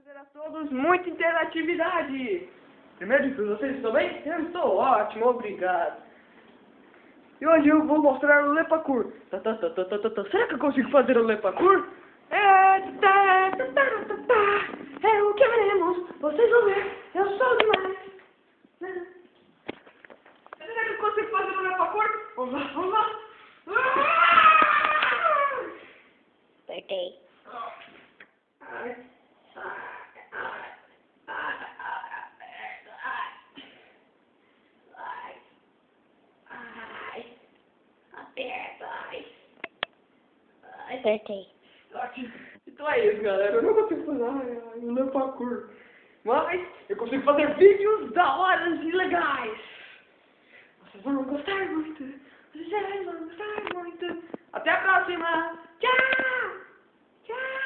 Prazer a todos, muita interatividade! Primeiro de tudo, vocês estão bem? Eu estou ótimo, obrigado. E hoje eu vou mostrar o Lepacur. Será que eu consigo fazer o Lepacur? É o que veremos, vocês vão ver, eu sou demais. Será que eu consigo fazer o Lepacur? Vamos lá, vamos lá. Apertei. Apertei. Então é isso, galera. Eu não consigo fazer o Lepacur. Mas eu consigo fazer vídeos da horas e legais. Vocês vão gostar muito. Vocês vão gostar muito. Até a próxima. Tchau! Tchau!